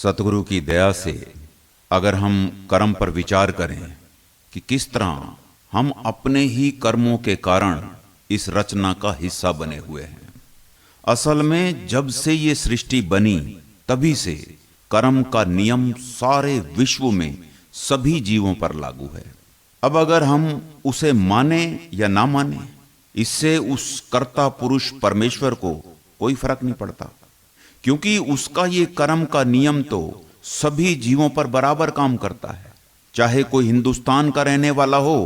सतगुरु की दया से अगर हम कर्म पर विचार करें कि किस तरह हम अपने ही कर्मों के कारण इस रचना का हिस्सा बने हुए हैं। असल में जब से ये सृष्टि बनी तभी से कर्म का नियम सारे विश्व में सभी जीवों पर लागू है। अब अगर हम उसे माने या ना माने, इससे उस कर्ता पुरुष परमेश्वर को कोई फर्क नहीं पड़ता, क्योंकि उसका ये कर्म का नियम तो सभी जीवों पर बराबर काम करता है। चाहे कोई हिंदुस्तान का रहने वाला हो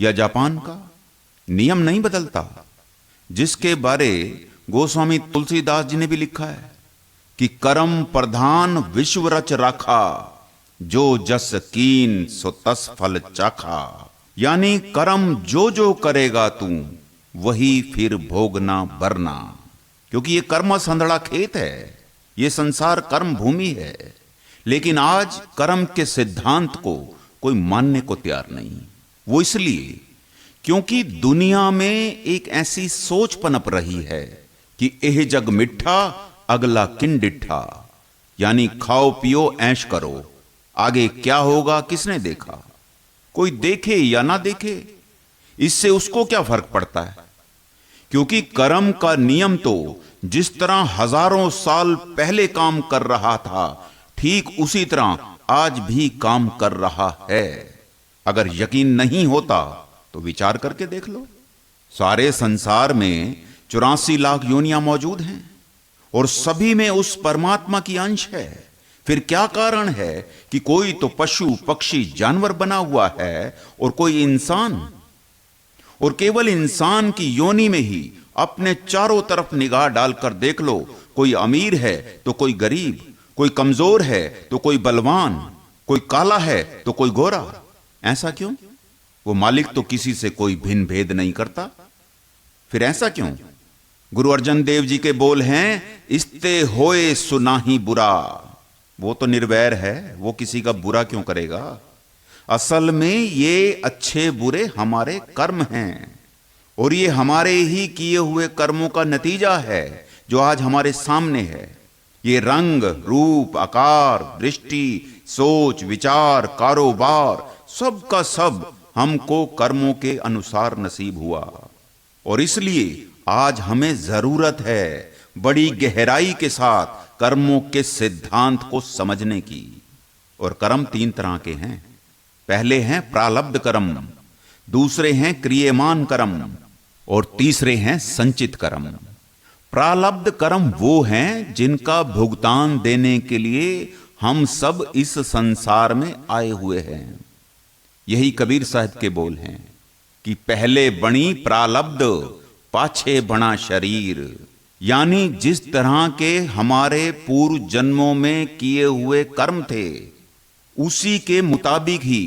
या जापान का, नियम नहीं बदलता। जिसके बारे गोस्वामी तुलसीदास जी ने भी लिखा है कि कर्म प्रधान विश्व रच राखा, जो जस कीन सो तस फल चाखा। यानी कर्म जो जो करेगा तू वही फिर भोगना भरना, क्योंकि ये कर्म संधड़ा खेत है, ये संसार कर्म भूमि है। लेकिन आज कर्म के सिद्धांत को कोई मानने को तैयार नहीं। वो इसलिए क्योंकि दुनिया में एक ऐसी सोच पनप रही है कि एह जग मिठा अगला किन डिठा, यानी खाओ पियो ऐश करो, आगे क्या होगा किसने देखा। कोई देखे या ना देखे, इससे उसको क्या फर्क पड़ता है, क्योंकि कर्म का नियम तो जिस तरह हजारों साल पहले काम कर रहा था, ठीक उसी तरह आज भी काम कर रहा है। अगर यकीन नहीं होता तो विचार करके देख लो। सारे संसार में 84 लाख योनियां मौजूद हैं और सभी में उस परमात्मा की अंश है। फिर क्या कारण है कि कोई तो पशु पक्षी जानवर बना हुआ है और कोई इंसान, और केवल इंसान की योनि में ही अपने चारों तरफ निगाह डालकर देख लो, कोई अमीर है तो कोई गरीब, कोई कमजोर है तो कोई बलवान, कोई काला है तो कोई गोरा। ऐसा क्यों? वो मालिक तो किसी से कोई भिन्न भेद नहीं करता। फिर ऐसा क्यों? गुरु अर्जन देव जी के बोल हैं, इस्ते होए सुनाही बुरा। वो तो निर्वैर है, वो किसी का बुरा क्यों करेगा। असल में ये अच्छे बुरे हमारे कर्म हैं, और ये हमारे ही किए हुए कर्मों का नतीजा है जो आज हमारे सामने है। ये रंग रूप आकार दृष्टि सोच विचार कारोबार सब का सब हमको कर्मों के अनुसार नसीब हुआ, और इसलिए आज हमें जरूरत है बड़ी गहराई के साथ कर्मों के सिद्धांत को समझने की। और कर्म 3 तरह के हैं। पहले हैं प्रारब्ध कर्म, दूसरे हैं क्रियमान कर्म, और तीसरे हैं संचित कर्म। प्रारब्ध कर्म वो हैं जिनका भुगतान देने के लिए हम सब इस संसार में आए हुए हैं। यही कबीर साहब के बोल हैं कि पहले बणी प्रारब्ध पाछे बना शरीर। यानी जिस तरह के हमारे पूर्व जन्मों में किए हुए कर्म थे, उसी के मुताबिक ही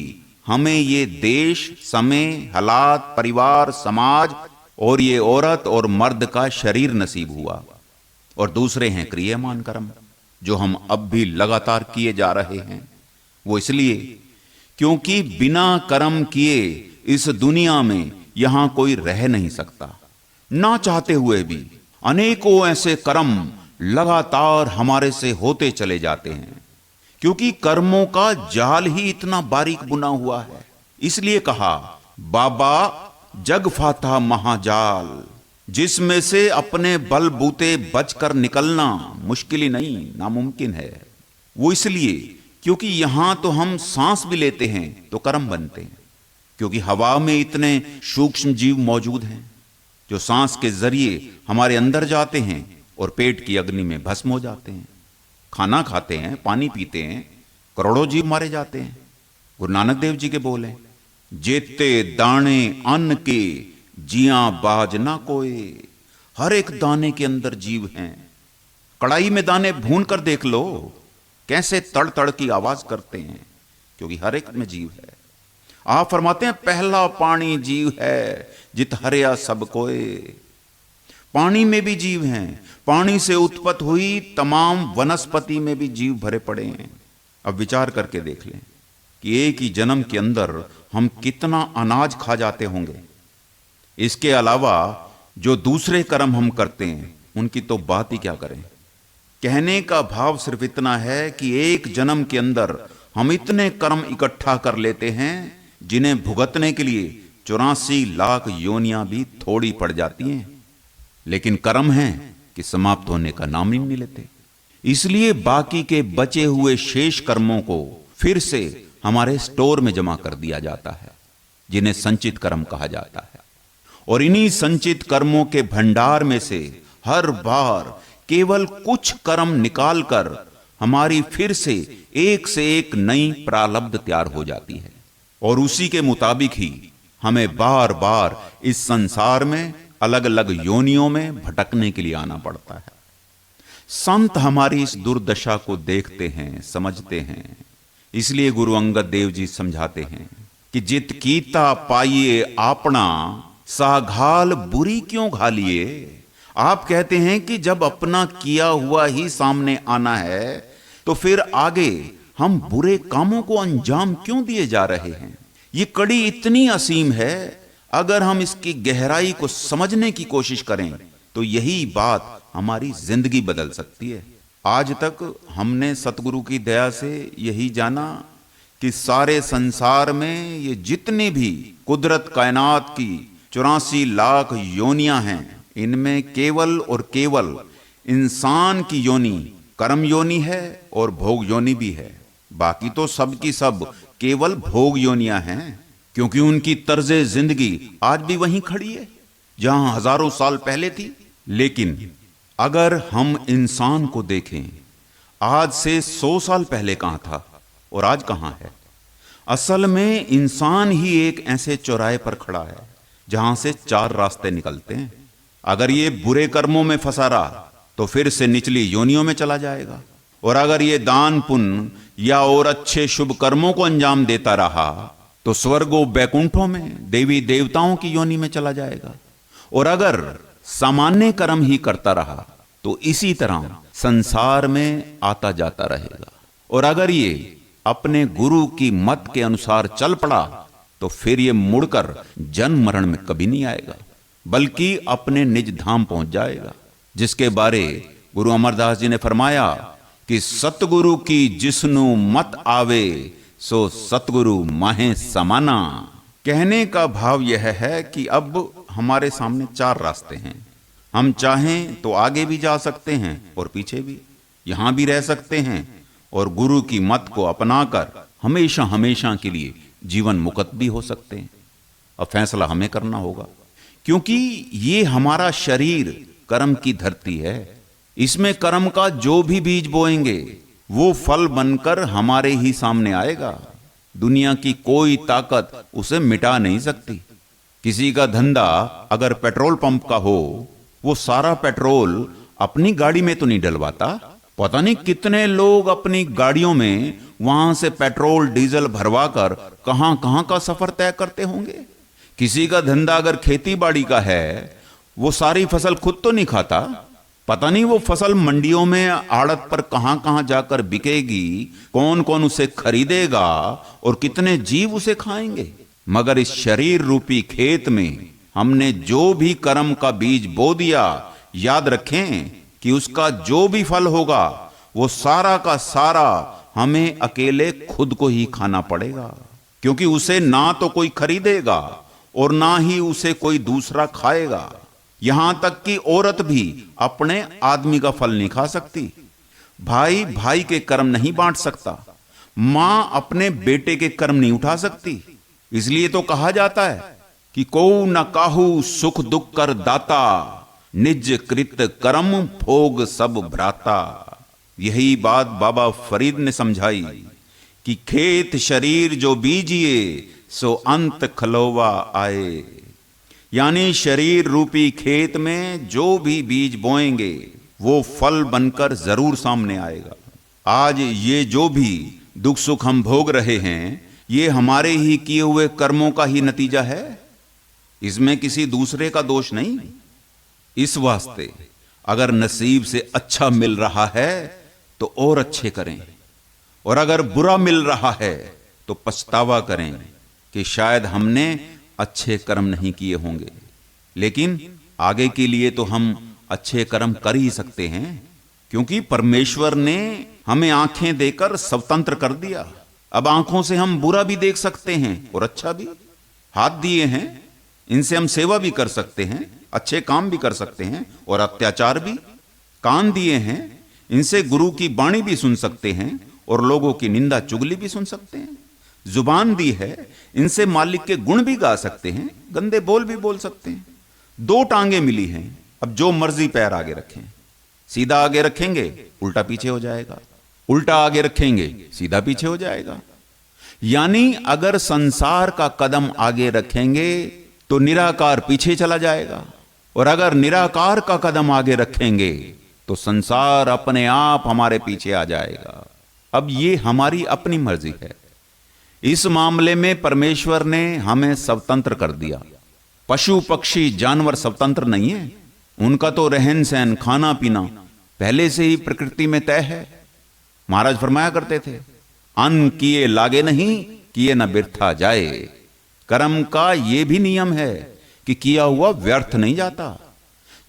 हमें ये देश समय हालात परिवार समाज और ये औरत और मर्द का शरीर नसीब हुआ। और दूसरे हैं क्रियमान कर्म, जो हम अब भी लगातार किए जा रहे हैं। वो इसलिए क्योंकि बिना कर्म किए इस दुनिया में यहां कोई रह नहीं सकता। ना चाहते हुए भी अनेकों ऐसे कर्म लगातार हमारे से होते चले जाते हैं, क्योंकि कर्मों का जाल ही इतना बारीक बुना हुआ है। इसलिए कहा, बाबा जग फाता महाजाल, जिसमें से अपने बलबूते बचकर निकलना मुश्किल ही नहीं नामुमकिन है। वो इसलिए क्योंकि यहां तो हम सांस भी लेते हैं तो कर्म बनते हैं, क्योंकि हवा में इतने सूक्ष्म जीव मौजूद हैं जो सांस के जरिए हमारे अंदर जाते हैं और पेट की अग्नि में भस्म हो जाते हैं। खाना खाते हैं, पानी पीते हैं, करोड़ों जीव मारे जाते हैं। गुरु नानक देव जी के बोल हैं, जेते दाने अन्न के जियां बाज ना कोए। हर एक दाने के अंदर जीव हैं। कड़ाई में दाने भून कर देख लो कैसे तड़ तड़ की आवाज करते हैं, क्योंकि हर एक में जीव है। आप फरमाते हैं, पहला पानी जीव है जित हरिया सब कोए। पानी में भी जीव हैं, पानी से उत्पत्ति हुई तमाम वनस्पति में भी जीव भरे पड़े हैं। अब विचार करके देख लें कि एक ही जन्म के अंदर हम कितना अनाज खा जाते होंगे। इसके अलावा जो दूसरे कर्म हम करते हैं उनकी तो बात ही क्या करें। कहने का भाव सिर्फ इतना है कि एक जन्म के अंदर हम इतने कर्म इकट्ठा कर लेते हैं जिन्हें भुगतने के लिए 84 लाख योनियां भी थोड़ी पड़ जाती हैं, लेकिन कर्म हैं कि समाप्त होने का नाम ही नहीं लेते। इसलिए बाकी के बचे हुए शेष कर्मों को फिर से हमारे स्टोर में जमा कर दिया जाता है, जिन्हें संचित कर्म कहा जाता है। और इन्हीं संचित कर्मों के भंडार में से हर बार केवल कुछ कर्म निकालकर हमारी फिर से एक नई प्रारब्ध तैयार हो जाती है, और उसी के मुताबिक ही हमें बार बार इस संसार में अलग अलग योनियों में भटकने के लिए आना पड़ता है। संत हमारी इस दुर्दशा को देखते हैं, समझते हैं। इसलिए गुरु अंगद देव जी समझाते हैं कि जित कीता पाइए आपना, साघाल बुरी क्यों घालिए। आप कहते हैं कि जब अपना किया हुआ ही सामने आना है तो फिर आगे हम बुरे कामों को अंजाम क्यों दिए जा रहे हैं। ये कड़ी इतनी असीम है, अगर हम इसकी गहराई को समझने की कोशिश करें तो यही बात हमारी जिंदगी बदल सकती है। आज तक हमने सतगुरु की दया से यही जाना कि सारे संसार में ये जितनी भी कुदरत कायनात की 84 लाख योनियां हैं, इनमें केवल और केवल इंसान की योनि कर्म योनि है और भोग योनि भी है। बाकी तो सब की सब केवल भोग योनियां हैं, क्योंकि उनकी तर्जे जिंदगी आज भी वहीं खड़ी है जहां हजारों साल पहले थी। लेकिन अगर हम इंसान को देखें, आज से 100 साल पहले कहां था और आज कहां है। असल में इंसान ही एक ऐसे चौराहे पर खड़ा है जहां से 4 रास्ते निकलते हैं। अगर ये बुरे कर्मों में फंसा रहा तो फिर से निचली योनियों में चला जाएगा, और अगर ये दान पुण्य या और अच्छे शुभ कर्मों को अंजाम देता रहा तो स्वर्गों बैकुंठों में देवी देवताओं की योनि में चला जाएगा। और अगर सामान्य कर्म ही करता रहा तो इसी तरह संसार में आता जाता रहेगा। और अगर ये अपने गुरु की मत के अनुसार चल पड़ा तो फिर ये मुड़कर जन्म मरण में कभी नहीं आएगा, बल्कि अपने निज धाम पहुंच जाएगा, जिसके बारे गुरु अमरदास जी ने फरमाया कि सतगुरु की जिसनु मत आवे सो सतगुरु माहे समाना। कहने का भाव यह है कि अब हमारे सामने 4 रास्ते हैं। हम चाहें तो आगे भी जा सकते हैं और पीछे भी, यहां भी रह सकते हैं और गुरु की मत को अपनाकर हमेशा हमेशा के लिए जीवन मुक्त भी हो सकते हैं। अब फैसला हमें करना होगा, क्योंकि ये हमारा शरीर कर्म की धरती है। इसमें कर्म का जो भी बीज बोएंगे वो फल बनकर हमारे ही सामने आएगा। दुनिया की कोई ताकत उसे मिटा नहीं सकती। किसी का धंधा अगर पेट्रोल पंप का हो, वो सारा पेट्रोल अपनी गाड़ी में तो नहीं डलवाता। पता नहीं कितने लोग अपनी गाड़ियों में वहां से पेट्रोल डीजल भरवा कर कहां कहां का सफर तय करते होंगे। किसी का धंधा अगर खेती बाड़ी का है, वो सारी फसल खुद तो नहीं खाता। पता नहीं वो फसल मंडियों में आड़त पर कहां कहां जाकर बिकेगी, कौन कौन उसे खरीदेगा और कितने जीव उसे खाएंगे। मगर इस शरीर रूपी खेत में हमने जो भी कर्म का बीज बो दिया, याद रखें कि उसका जो भी फल होगा वो सारा का सारा हमें अकेले खुद को ही खाना पड़ेगा, क्योंकि उसे ना तो कोई खरीदेगा और ना ही उसे कोई दूसरा खाएगा। यहां तक कि औरत भी अपने आदमी का फल नहीं खा सकती, भाई भाई के कर्म नहीं बांट सकता, मां अपने बेटे के कर्म नहीं उठा सकती। इसलिए तो कहा जाता है कि को न काहू सुख दुख कर दाता, निज कृत कर्म भोग सब भ्राता। यही बात बाबा फरीद ने समझाई कि खेत शरीर जो बीजिए सो अंत खलोवा आए। यानी शरीर रूपी खेत में जो भी बीज बोएंगे वो फल बनकर जरूर सामने आएगा। आज ये जो भी दुख सुख हम भोग रहे हैं, ये हमारे ही किए हुए कर्मों का ही नतीजा है, इसमें किसी दूसरे का दोष नहीं। इस वास्ते अगर नसीब से अच्छा मिल रहा है तो और अच्छे करें, और अगर बुरा मिल रहा है तो पछतावा करें कि शायद हमने अच्छे कर्म नहीं किए होंगे। लेकिन आगे के लिए तो हम अच्छे कर्म कर ही सकते हैं। क्योंकि परमेश्वर ने हमें आंखें देकर स्वतंत्र कर दिया। अब आंखों से हम बुरा भी देख सकते हैं और अच्छा भी। हाथ दिए हैं, इनसे हम सेवा भी कर सकते हैं, अच्छे काम भी कर सकते हैं और अत्याचार भी। कान दिए हैं, इनसे गुरु की वाणी भी सुन सकते हैं और लोगों की निंदा चुगली भी सुन सकते हैं। जुबान दी है, इनसे मालिक के गुण भी गा सकते हैं, गंदे बोल भी बोल सकते हैं। 2 टांगे मिली हैं, अब जो मर्जी पैर आगे रखें। सीधा आगे रखेंगे उल्टा पीछे हो जाएगा, उल्टा आगे रखेंगे सीधा पीछे हो जाएगा। यानी अगर संसार का कदम आगे रखेंगे तो निराकार पीछे चला जाएगा, और अगर निराकार का कदम आगे रखेंगे तो संसार अपने आप हमारे पीछे आ जाएगा। अब ये हमारी अपनी मर्जी है। इस मामले में परमेश्वर ने हमें स्वतंत्र कर दिया। पशु पक्षी जानवर स्वतंत्र नहीं है, उनका तो रहन सहन खाना पीना पहले से ही प्रकृति में तय है। महाराज फरमाया करते थे, अन्न किए लागे नहीं, किए न बिरथा जाए। कर्म का यह भी नियम है कि किया हुआ व्यर्थ नहीं जाता।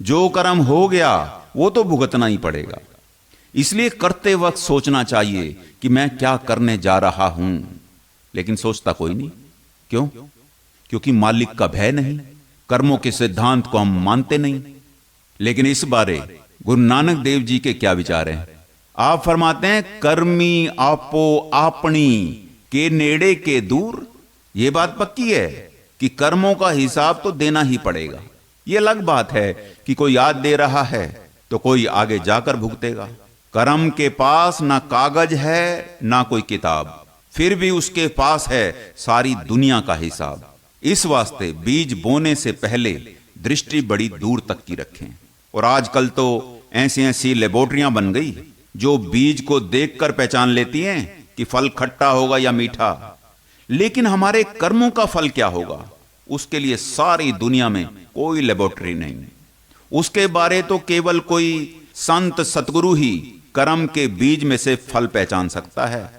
जो कर्म हो गया वो तो भुगतना ही पड़ेगा। इसलिए करते वक्त सोचना चाहिए कि मैं क्या करने जा रहा हूं, लेकिन सोचता कोई नहीं। क्यों? क्योंकि मालिक का भय नहीं, कर्मों के सिद्धांत को हम मानते नहीं। लेकिन इस बारे गुरु नानक देव जी के क्या विचार हैं? आप फरमाते हैं, कर्मी आपो आपनी के नेड़े के दूर। यह बात पक्की है कि कर्मों का हिसाब तो देना ही पड़ेगा। यह अलग बात है कि कोई याद दे रहा है तो कोई आगे जाकर भुगतेगा। कर्म के पास ना कागज है ना कोई किताब, फिर भी उसके पास है सारी दुनिया का हिसाब। इस वास्ते बीज बोने से पहले दृष्टि बड़ी दूर तक की रखें। और आजकल तो ऐसी ऐसी लेबोरेटरियां बन गई जो बीज को देखकर पहचान लेती हैं कि फल खट्टा होगा या मीठा। लेकिन हमारे कर्मों का फल क्या होगा, उसके लिए सारी दुनिया में कोई लेबोरेटरी नहीं। उसके बारे तो केवल कोई संत सतगुरु ही कर्म के बीज में से फल पहचान सकता है,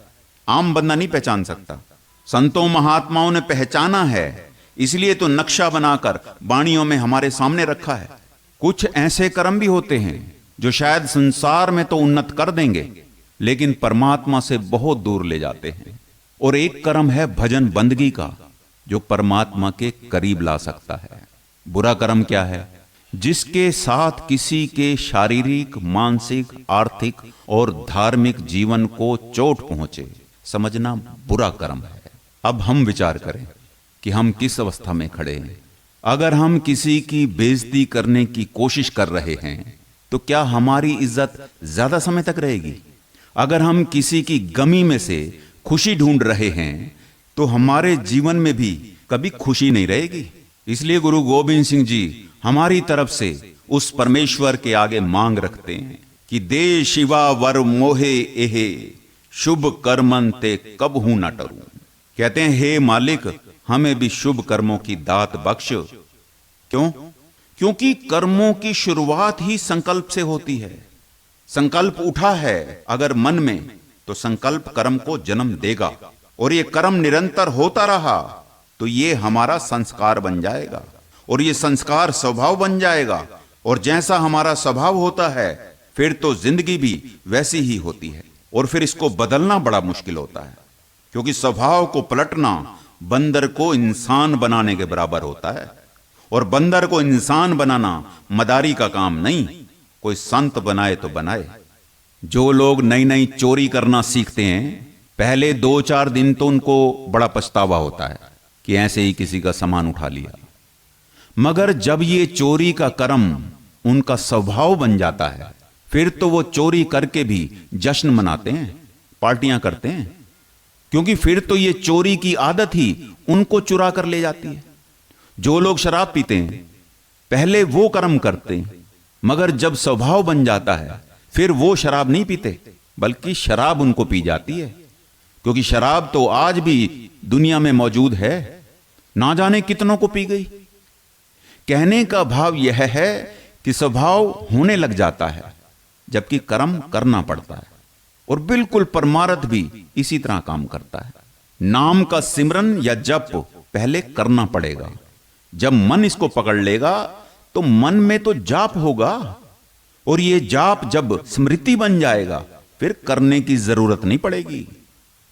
आम बंदा नहीं पहचान सकता। संतों महात्माओं ने पहचाना है, इसलिए तो नक्शा बनाकर वाणियों में हमारे सामने रखा है। कुछ ऐसे कर्म भी होते हैं जो शायद संसार में तो उन्नत कर देंगे, लेकिन परमात्मा से बहुत दूर ले जाते हैं। और एक कर्म है भजन बंदगी का, जो परमात्मा के करीब ला सकता है। बुरा कर्म क्या है? जिसके साथ किसी के शारीरिक, मानसिक, आर्थिक और धार्मिक जीवन को चोट पहुंचे, समझना बुरा कर्म है। अब हम विचार करें कि हम किस अवस्था में खड़े हैं। अगर हम किसी की बेइज्जती करने की कोशिश कर रहे हैं तो क्या हमारी इज्जत ज्यादा समय तक रहेगी? अगर हम किसी की गमी में से खुशी ढूंढ रहे हैं तो हमारे जीवन में भी कभी खुशी नहीं रहेगी। इसलिए गुरु गोविंद सिंह जी हमारी तरफ से उस परमेश्वर के आगे मांग रखते हैं कि दे शिवा वर मोहे एहे, शुभ कर्मन ते कबहू न टरूं। कहते हैं, हे मालिक, हमें भी शुभ कर्मों की दात बख्श। क्यों? क्योंकि कर्मों की शुरुआत ही संकल्प से होती है। संकल्प उठा है अगर मन में, तो संकल्प कर्म को जन्म देगा, और ये कर्म निरंतर होता रहा तो ये हमारा संस्कार बन जाएगा, और ये संस्कार स्वभाव बन जाएगा। और जैसा हमारा स्वभाव होता है फिर तो जिंदगी भी वैसी ही होती है, और फिर इसको बदलना बड़ा मुश्किल होता है। क्योंकि स्वभाव को पलटना बंदर को इंसान बनाने के बराबर होता है, और बंदर को इंसान बनाना मदारी का काम नहीं, कोई संत बनाए तो बनाए। जो लोग नई नई चोरी करना सीखते हैं, पहले 2-4 दिन तो उनको बड़ा पछतावा होता है कि ऐसे ही किसी का सामान उठा लिया, मगर जब ये चोरी का कर्म उनका स्वभाव बन जाता है, फिर तो वो चोरी करके भी जश्न मनाते हैं, पार्टियां करते हैं। क्योंकि फिर तो ये चोरी की आदत ही उनको चुरा कर ले जाती है। जो लोग शराब पीते हैं, पहले वो कर्म करते हैं, मगर जब स्वभाव बन जाता है फिर वो शराब नहीं पीते, बल्कि शराब उनको पी जाती है। क्योंकि शराब तो आज भी दुनिया में मौजूद है, ना जाने कितनों को पी गई। कहने का भाव यह है कि स्वभाव होने लग जाता है, जबकि कर्म करना पड़ता है। और बिल्कुल परमार्थ भी इसी तरह काम करता है। नाम का सिमरन या जप पहले करना पड़ेगा। जब मन इसको पकड़ लेगा तो मन में तो जाप होगा, और ये जाप जब स्मृति बन जाएगा फिर करने की जरूरत नहीं पड़ेगी,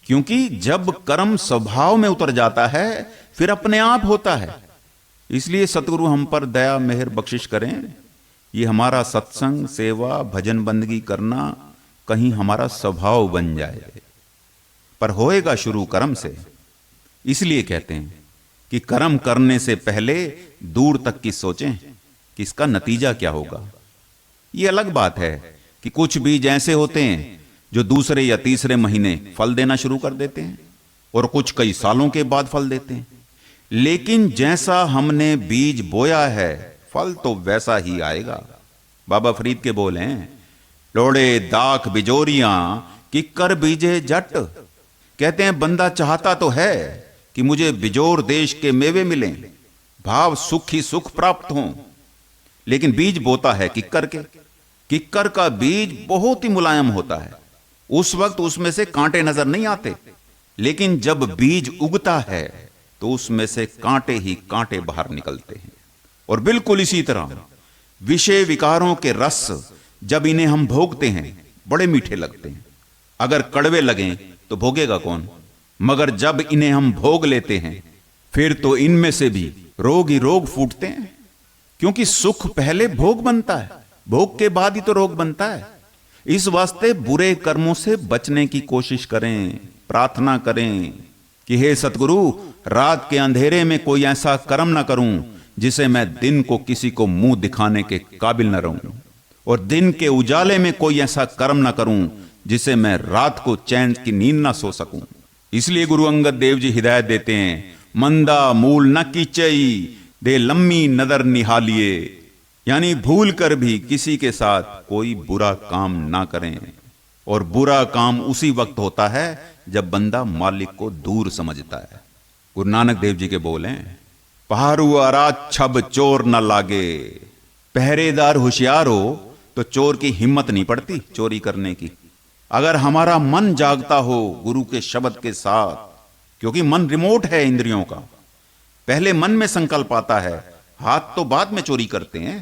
क्योंकि जब कर्म स्वभाव में उतर जाता है फिर अपने आप होता है। इसलिए सतगुरु हम पर दया मेहर बख्शिश करें, ये हमारा सत्संग सेवा भजन बंदगी करना कहीं हमारा स्वभाव बन जाए। पर होएगा शुरू कर्म से। इसलिए कहते हैं कि कर्म करने से पहले दूर तक की सोचें कि इसका नतीजा क्या होगा। ये अलग बात है कि कुछ बीज ऐसे होते हैं जो दूसरे या तीसरे महीने फल देना शुरू कर देते हैं और कुछ कई सालों के बाद फल देते हैं, लेकिन जैसा हमने बीज बोया है फल तो वैसा ही आएगा। बाबा फरीद के बोल हैं, लोड़े दाख बिजोरियां कि कर बीजे जट। कहते हैं बंदा चाहता तो है कि मुझे बिजोर देश के मेवे मिलें, भाव सुख ही सुख प्राप्त हों, लेकिन बीज बोता है किक्कर के। किक्कर का बीज बहुत ही मुलायम होता है, उस वक्त उसमें से कांटे नजर नहीं आते, लेकिन जब बीज उगता है तो उसमें से कांटे ही कांटे बाहर निकलते हैं। और बिल्कुल इसी तरह विषय विकारों के रस जब इन्हें हम भोगते हैं बड़े मीठे लगते हैं, अगर कड़वे लगें तो भोगेगा कौन, मगर जब इन्हें हम भोग लेते हैं फिर तो इनमें से भी रोग ही रोग फूटते हैं, क्योंकि सुख पहले भोग बनता है, भोग के बाद ही तो रोग बनता है। इस वास्ते बुरे कर्मों से बचने की कोशिश करें, प्रार्थना करें कि हे सतगुरु, रात के अंधेरे में कोई ऐसा कर्म ना करूं जिसे मैं दिन को किसी को मुंह दिखाने के काबिल न रहूं, और दिन के उजाले में कोई ऐसा कर्म ना करूं जिसे मैं रात को चैन की नींद ना सो सकूं। इसलिए गुरु अंगद देव जी हिदायत देते हैं, मंदा मूल न कीचई दे लम्मी नदर निहालिए, यानी भूल कर भी किसी के साथ कोई बुरा काम ना करें। और बुरा काम उसी वक्त होता है जब बंदा मालिक को दूर समझता है। गुरु नानक देव जी के बोल हैं, पहाड़ू आरात छब चोर न लागे। पहरेदार होशियार हो तो चोर की हिम्मत नहीं पड़ती चोरी करने की। अगर हमारा मन जागता हो गुरु के शब्द के साथ, क्योंकि मन रिमोट है इंद्रियों का, पहले मन में संकल्प आता है, हाथ तो बाद में चोरी करते हैं।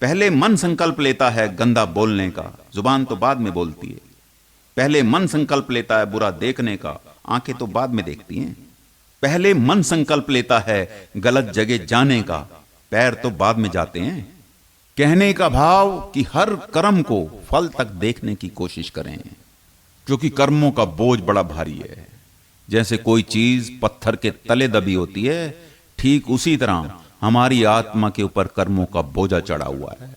पहले मन संकल्प लेता है गंदा बोलने का, जुबान तो बाद में बोलती है। पहले मन संकल्प लेता है बुरा देखने का, आंखें तो बाद में देखती हैं। पहले मन संकल्प लेता है गलत जगह जाने का, पैर तो बाद में जाते हैं। कहने का भाव कि हर कर्म को फल तक देखने की कोशिश करें, क्योंकि कर्मों का बोझ बड़ा भारी है। जैसे कोई चीज पत्थर के तले दबी होती है, ठीक उसी तरह हमारी आत्मा के ऊपर कर्मों का बोझा चढ़ा हुआ है,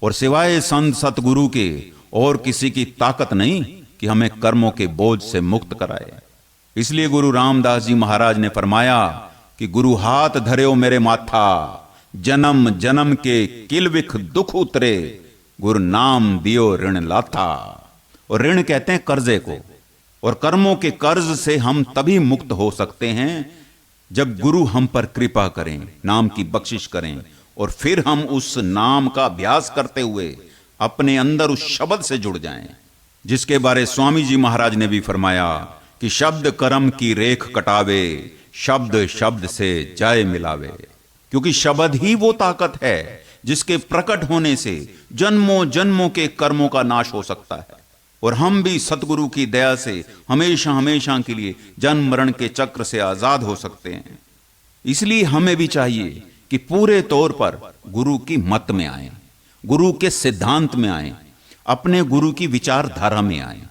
और सिवाय संत सतगुरु के और किसी की ताकत नहीं कि हमें कर्मों के बोझ से मुक्त कराए। इसलिए गुरु रामदास जी महाराज ने फरमाया कि गुरु हाथ धर्यो मेरे माथा, जन्म जन्म के किलविख दुख उतरे, गुरु नाम दियो ऋण लाथा। और ऋण कहते हैं कर्जे को, और कर्मों के कर्ज से हम तभी मुक्त हो सकते हैं जब गुरु हम पर कृपा करें, नाम की बख्शिश करें, और फिर हम उस नाम का अभ्यास करते हुए अपने अंदर उस शब्द से जुड़ जाएं, जिसके बारे स्वामी जी महाराज ने भी फरमाया कि शब्द कर्म की रेख कटावे, शब्द शब्द से जाए मिलावे। क्योंकि शब्द ही वो ताकत है जिसके प्रकट होने से जन्मों जन्मों के कर्मों का नाश हो सकता है, और हम भी सतगुरु की दया से हमेशा हमेशा के लिए जन्म मरण के चक्र से आजाद हो सकते हैं। इसलिए हमें भी चाहिए कि पूरे तौर पर गुरु की मत में आए, गुरु के सिद्धांत में आए, अपने गुरु की विचारधारा में आए।